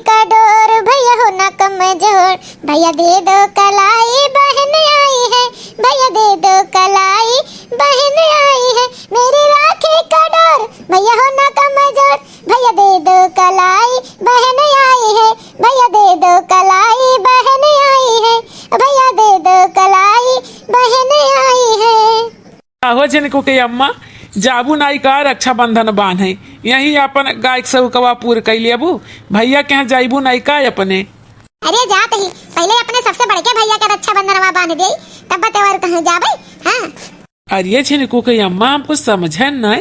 का डोर, भैया हो ना कमजोर, भैया दे दो कलाई, बहन आई है, भैया दे दो कलाई, बहन आई है, मेरी राखी का डोर, भैया हो ना कमजोर, भैया दे दो कलाई, बहन आई है, भैया दे दो कलाई, बहन आई है, भैया दे दो कलाई, बहन आई है। आहो जिनको के अम्मा जाबू नाई का रक्षाबंधन बांध है यही अपन गाय सौकवा पूर कैली अबू भैया के यहाँ जाइबू नाई का अपने। अरे जात ही पहले अपने सबसे बड़के भैया का रक्षाबंधन बांध दे तब त्योहार कहाँ जाबे। हाँ अरे जिनको के अम्मा हमको समझे न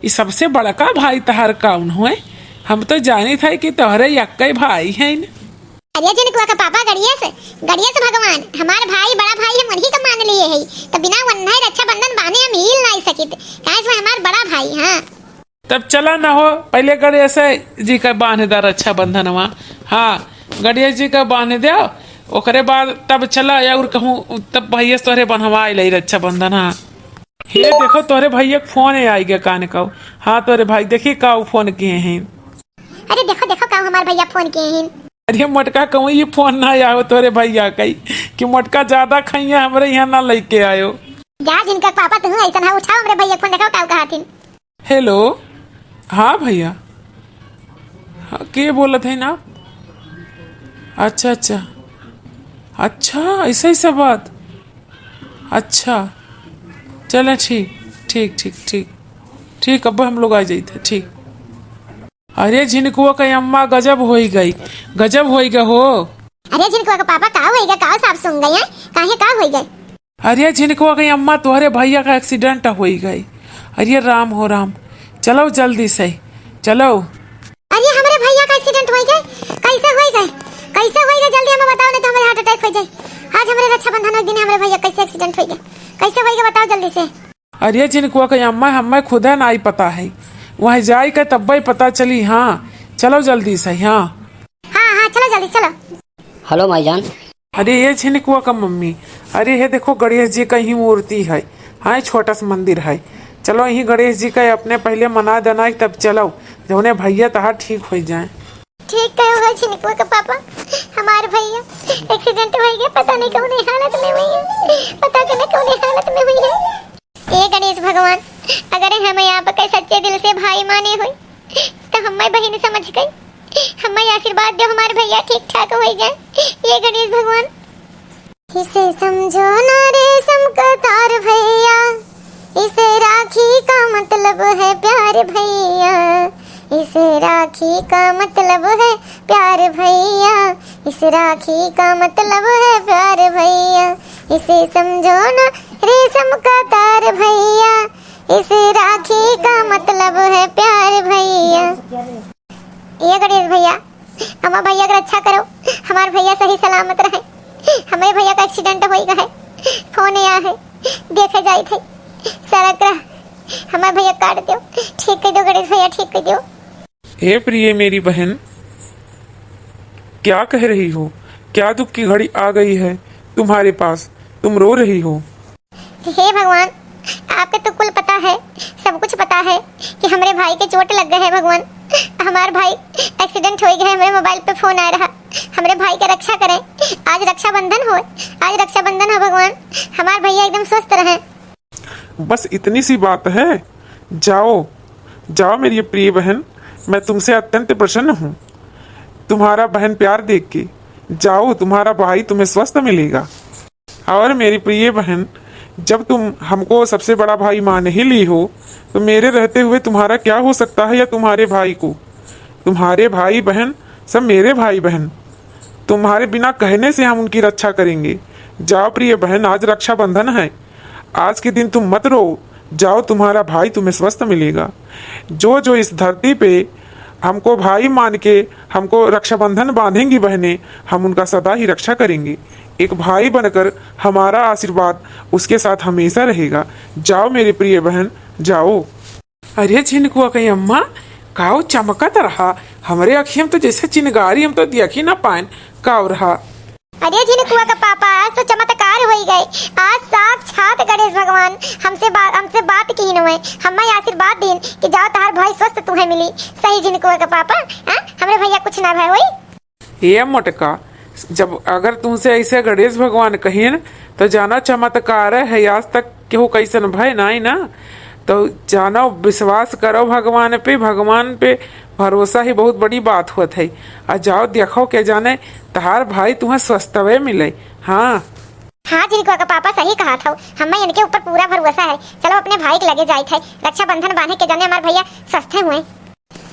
ये सबसे बड़का भाई तहार कौन हुए, हम तो जाने था कि तोहरे यक्के भाई है। अरे जिनको का पापा गड़िया से भगवान हमार भाई बड़ा भाई हम उन्हीं का मान लिए है, तो बिना वन्ना रक्षाबंधन बांधे हम हिल नहीं सकित, काहे हमार बड़ा भाई। हाँ तब चला न हो पहले गणेश जी का बांध दे रक्षाबंधन वहाँ। हाँ गणेश जी का बांध दे ओकरे बाद तब चला या और कहूँ तब भैया तोहरे बनवा ले रक्षाबंधन। हाँ हे देखो तोहरे भैया फोन आई गया कान का। हाँ तोहरे भाई देखी का फोन किए हैं। अरे देखो देखो का हमारे भैया फोन किए हैं। अरे मटका कहूँ ये फोन ना आओ तोरे भैया कही कि मटका ज्यादा खाइए हमरे यहाँ ना लेके आयो। जा जिनका पापा तुम ऐसा ना उठाओ हमरे भैया फोन देखो का कहतिन। हेलो हाँ भैया हाँ के बोलत है ना। अच्छा अच्छा अच्छा ऐसा ऐसा बात। अच्छा चलो ठीक ठीक ठीक ठीक ठीक अब हम लोग आ जाते ठीक। अरे जिनको का अम्मा गजब हो गई हो। अरे जिनको का पापा का होएगा का साफ सुन गए काहे का होई गए। अरे जिनको का अम्मा तुम्हारे भैया का एक्सीडेंट हो गई। अरे राम हो राम चलो जल्दी से चलो। अरे हमारे भैया का एक्सीडेंट हो गए कैसे हो गए जल्दी हमें बताओ नहीं तो हमारे हार्ट अटैक हो जाए। आज हमारे रक्षाबंधन के दिन हमारे भैया कैसे एक्सीडेंट हो गया कैसे हो गया बताओ जल्दी से। अरे जिनको का अम्मा हमें खुद ना ही पता है वहाँ जाए का तब ही पता चली। हाँ चलो जल्दी से। हाँ हाँ चलो जल्दी चलो। हेलो भाईजान। अरे ये छिनकुआ का मम्मी अरे ये देखो गणेश जी का ही मूर्ति है। हाँ छोटा सा मंदिर है चलो यही गणेश जी का अपने पहले मना देना तब चलो जो भैया तहार ठीक हो जाए। ठीक है छिनकुआ का पापा हमारे भैया एक्सीडेंट हो गया पता नहीं कौन हालत में हुई है पता नहीं कौन हालत में हुई है। ये गणेश भगवान अगर हमें यहाँ पर कई सच्चे दिल से भाई माने हुए तो हमारी बहन समझ गई हमें आशीर्वाद दो हमारे भैया ठीक ठाक हो जाए। ये गणेश भगवान इसे समझो ना रेशम का तार भैया इसे राखी का मतलब है प्यार भैया इसे राखी का मतलब है प्यार भैया इस राखी का मतलब है प्यार भैया इसे समझो ना रेशम का तार भैया इस राखी का मतलब है प्यार भैया। ये गणेश भैया हमारे भैया का रक्षा करो हमारे भैया सही सलामत रहे। हमारे भैया का एक्सीडेंट हो गया है फोन आया है देखे जाए थे सड़क रहा हमारे भैया काट दो ठीक कर दो गणेश भैया ठीक कर दो। हे प्रिय मेरी बहन क्या कह रही हो क्या दुख की घड़ी आ गई है तुम्हारे पास तुम रो रही हो। हे भगवान आपको तो कुल पता है सब कुछ पता है कि हमारे भाई के चोट लग गए है भगवान हमारे भाई एक्सीडेंट हो गए हमारे मोबाइल पे फोन आ रहा हमारे भाई का रक्षा करें। आज रक्षाबंधन हो भगवान हमारे भैया एकदम स्वस्थ रहे। बस इतनी सी बात है जाओ जाओ मेरी प्रिय बहन मैं तुमसे अत्यंत प्रसन्न हूँ तुम्हारा बहन प्यार देख के जाओ तुम्हारा भाई तुम्हें स्वस्थ मिलेगा। और मेरी प्रिय बहन जब तुम हमको सबसे बड़ा भाई मान ही ली हो तो मेरे रहते हुए तुम्हारा क्या हो सकता है या तुम्हारे भाई को। तुम्हारे भाई बहन सब मेरे भाई बहन तुम्हारे बिना कहने से हम उनकी रक्षा करेंगे। जाओ प्रिय बहन आज रक्षाबंधन है आज के दिन तुम मत रो जाओ तुम्हारा भाई तुम्हें स्वस्थ मिलेगा। जो जो इस धरती पे हमको भाई मान के हमको रक्षाबंधन बांधेंगी बहनें हम उनका सदा ही रक्षा करेंगे। एक भाई बनकर हमारा आशीर्वाद उसके साथ हमेशा रहेगा। जाओ मेरी प्रिय बहन जाओ। अरे जिनको कहीं अम्मा काओ चमकत रहा हमारे अखियम तो जैसे चिनगारी हम तो देख ही ना पाए काव रहा। अरे जिनको का पापा आज तो चमत्कार हो गए आज साक्षात गणेश भगवान हमसे बात की न हुए हमें आशीर्वाद दिन कि जाओ तार भाई स्वस्थ तुम्हें मिली सही जिनको का पापा। हमारे भैया कुछ ना भाई हुई ये मोटका, जब अगर तुमसे ऐसे गणेश भगवान कहिन तो जाना चमत्कार है, आज तक केहू कैसन भय नहीं ना। तो जानो विश्वास करो भगवान पे भरोसा ही बहुत बड़ी बात होत है। और जाओ देखो के जाने तहार भाई तुम्हें स्वस्थवे मिले। हाँ हाँ जिनको का पापा सही कहा था, हमें इनके ऊपर पूरा भरोसा है। चलो अपने भाई के लगे जाए थे, रक्षाबंधन बांधे के जाने हमारे भैया सस्ते हुए।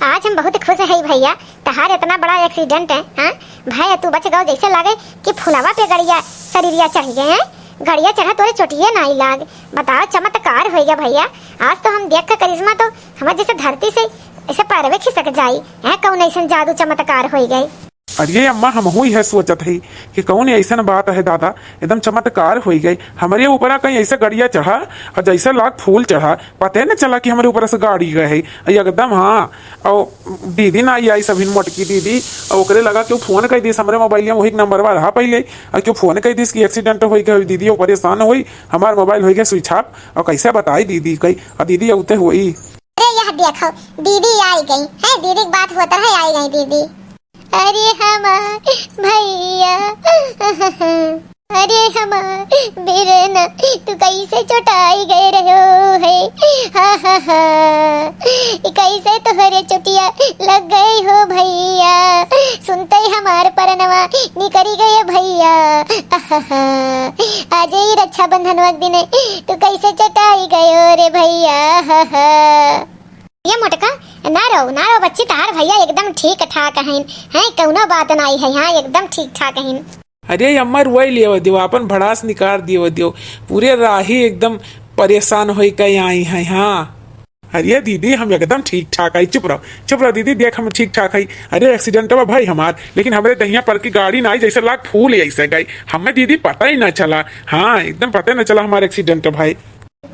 आज हम बहुत खुश है भैया, तहार इतना बड़ा एक्सीडेंट है। हाँ भाई तू बच गओ, जैसे लागे कि फुलावा पे गड़िया शरीरिया चढ़ गए हैं। गड़िया चढ़ा तोरे चोटिये नहीं लाग, बताओ चमत्कार हो गया भैया। आज तो हम देख कर करिश्मा तो हमारे जैसे धरती से ऐसे पैरवे खिसक जाई है। कौन ऐसा जादू चमत्कार हो गई। अरे अम्मा हम हुई है सोचत है कि कौन ऐसा बात है दादा, एकदम चमत्कार हो गई। हमारे ऊपर कहीं ऐसा गड़िया चढ़ा और जैसा लाख फूल चढ़ा, पता है ना चला कि हमारे ऊपर से गाड़ी गए है एकदम। हाँ और दीदी ना आई सभी मोटकी दीदी, और ओकरे लगा कि फोन कर दीस हमारे मोबाइल में, वही नंबर रहा पहले, और क्यों फोन कर दीस कि एक्सीडेंट हो गया दीदी, वो परेशान हुई, हमारा मोबाइल हो गया स्विच ऑफ। और कैसे बताई दीदी कही, और दीदी उते हुई। अरे यह देखो दीदी आई गई है, दीदी की बात होता है आई गई दीदी। अरे हमार भैया, अरे हमार बिरना, तू कैसे चोटाई गए रहो है। हा हा हा, कैसे तोहरे चोटिया लग गई हो भैया, सुनते ही हमार परनवा निकरी गए भैया। आज ही रक्षाबंधन वक्त दिन तू कैसे चटाई गयो रे भैया। ये मोटका ना रो बच्ची, तार भैया एकदम ठीक ठाक हैं कौनो बात नहीं है। हाँ एकदम ठीक ठाक हैं। अरे अम्मा रुआई लियो दियो, अपन भड़ास निकाल दियो पूरे राही एकदम परेशान हो कहीं आई है। हाँ अरे दीदी हम एकदम ठीक ठाक आई, चुप रहो दीदी, देख हम ठीक ठाक आई। अरे एक्सीडेंट हुआ भाई हमार, लेकिन हमारे दहिया पर की गाड़ी ना आई, जैसे लाख फूल ऐसे गई, हमें दीदी पता ही ना चला। हाँ एकदम पता ही ना चला हमारे एक्सीडेंट भाई।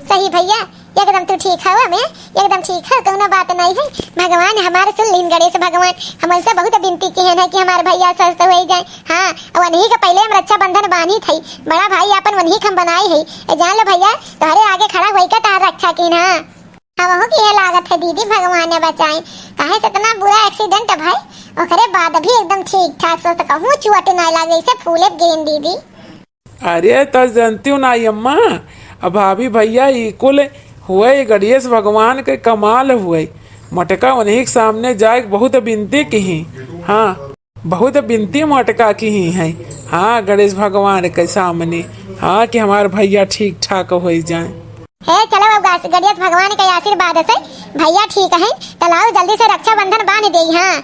सही भैया एकदम तू ठीक है, मैं एकदम ठीक है, कोनो बात नहीं है। भगवान हमारे सुन लीन, गणेश भगवान हमसे बहुत विनती की है कि हमारे भैया स्वस्थ हो जाए। हाँ वही का पहले हम रक्षाबंधन बांधी थी, बड़ा भाई अपन वही हम बनाई है। जान लो भैया तुम्हारे आगे खड़ा हुई का तार रक्षा की ना। अब की है लागत है दीदी, भगवान ने बचाए। काहे से इतना बुरा एक्सीडेंट है भाई, ओकरे बाद भी एकदम ठीक ठाक सोच कहूँ चोट नहीं लगे, इसे फूले गेंद दीदी। अरे तो जानती हूँ ना अम्मा, अब भाभी भैया इकुल हुए गणेश भगवान के कमाल हुए। मटका उन्हीं के सामने जाए बहुत विनती की ही। हाँ बहुत विनती मटका की ही है। हाँ गणेश भगवान के सामने, हाँ कि हमारे भैया ठीक ठाक हो जाए। है चलो अब गणेश भगवान के आशीर्वाद से भैया ठीक है, चलाओ जल्दी से रक्षाबंधन बांध दे। हाँ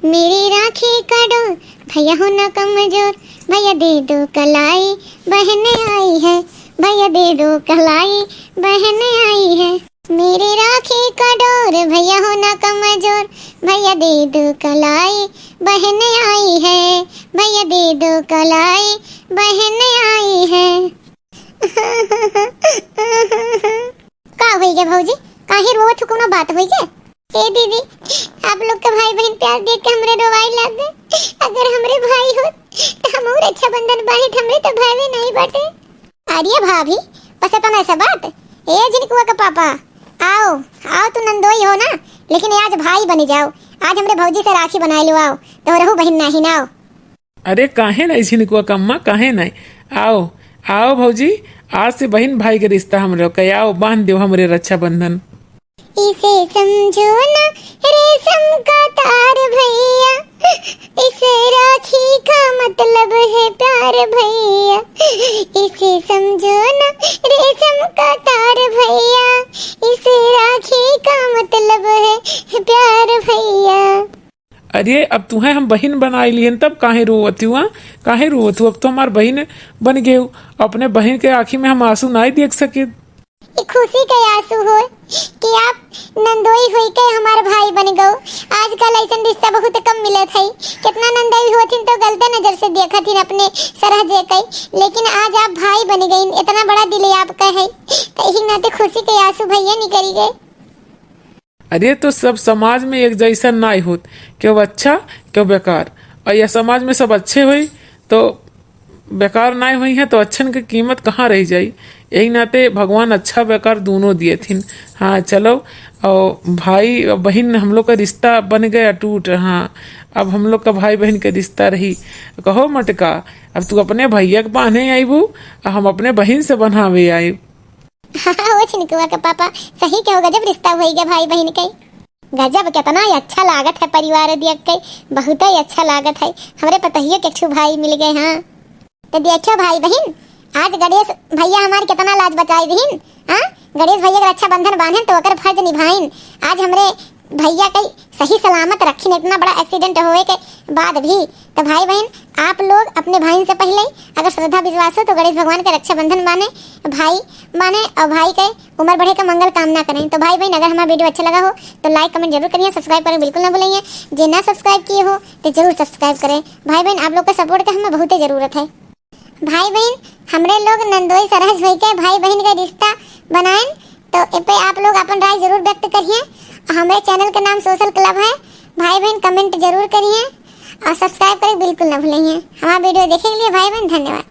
मेरी राखी का डोर भैया हो न कमजोर, भैया दे दो कलाई बहन आई है, भैया दे दो कलाई बहन आई है। मेरी राखी का डोर भैया हो न कमजोर, भैया दे दो कलाई बहन आई है, भैया दे दो कलाई बहन आई है। का हुई गे भौजी, काहे रोवत हो, कोनो बात हुई गे? ए दीदी आप लोग का भाई बहन प्यार देख के हमरे रोवाई लग गए। अगर हमरे भाई हो तो हम और रक्षाबंधन बांधे, हमरे तो भाई भी नहीं बटे। अरे भाभी बस तो ऐसा बात ए जिनकुआ का पापा, आओ तू नंदोई हो ना, लेकिन आज भाई बन जाओ। आज हमरे भौजी से राखी बनाई लो, आओ तो रहू बहन नहीं ना। आओ अरे काहे नहीं जिनकुआ कम्मा, काहे नहीं, आओ भौजी, आज से बहन भाई के रिश्ता हमरे के, आओ बांध दो हमरे रक्षाबंधन। इसे समझो ना रेशम का तार भैया, इसे राखी का मतलब है प्यार भैया, इसे समझो ना रेशम का तार भैया, इसे राखी का मतलब है प्यार भैया। अरे अब तुम्हें हम बहन बनाई लिए तब काहे रोवत हुआ, काहे रोवत हुआ? अब तो हमार बहन बन गए, अपने बहन के आँखी में हम आंसू नहीं देख सके। खुशी के आंसू हो कि आप नंदोई हुई के हमारे भाई बन गओ। आजकल ऐसा रिश्ता बहुत कम मिलत है, कितना नंदोई होथिन तो गलते नजर से देखत हिन अपने सरह जे कई, लेकिन आज आप भाई बन गई, इतना बड़ा दिल आपका है, कहीं ना तो खुशी के आंसू भैया निकल गए। अरे तो सब समाज में एक जैसा नहीं होत, क्यों अच्छा क्यों बेकार, और यह समाज में सब अच्छे हुए तो बेकार ना हुई है तो अच्छन की कीमत कहाँ रह जाई। यही नाते भगवान अच्छा बेकार दोनों दिए थिन। हाँ चलो, और भाई और बहन हम लोग का रिश्ता बन गया टूट। हाँ अब हम लोग का भाई बहन का रिश्ता रही। कहो मटका, अब तू अपने भैया के बांधे आईबू और हम अपने बहन से बनावे आई। हाँ वो छिनकुआ का पापा सही कहो, गजब रिश्ता हो गया भाई बहन के। गजब, कितना ही अच्छा लागत है परिवार देख के, बहुत ही अच्छा लागत है। हमारे पतहिए के छू भाई मिल गए। हाँ तो देखो भाई बहन, आज गणेश भैया हमारे कितना लाज बचाई दीन। हाँ गणेश भैया का रक्षा बंधन बांधन तो अकर फर्ज निभाइन। आज हमरे भैया कई सही सलामत रखी, इतना बड़ा एक्सीडेंट होए के बाद भी। तो भाई बहन आप लोग अपने भाई से पहले अगर श्रद्धा विश्वास हो तो गणेश भगवान का रक्षा बंधन माने, भाई माने और भाई के उम्र बढ़े का मंगल कामना करें। तो भाई बहन अगर हमारा वीडियो अच्छा लगा हो तो लाइक कमेंट जरूर करिए, सब्सक्राइब करें बिल्कुल ना भूलिए। जो ना सब्सक्राइब किए हो तो जरूर सब्सक्राइब करें। भाई बहन आप लोग का सपोर्ट का हमें बहुत जरूरत है। भाई बहन हमरे लोग नंदोई सरहज भाई के भाई बहन का रिश्ता बनाएं तो इ पे आप लोग अपन राय जरूर व्यक्त करिए। हमारे चैनल का नाम सोशल क्लब है। भाई बहन कमेंट जरूर करिए और सब्सक्राइब करें बिल्कुल ना भूलिए। हमारा वीडियो देखने के लिए भाई बहन धन्यवाद।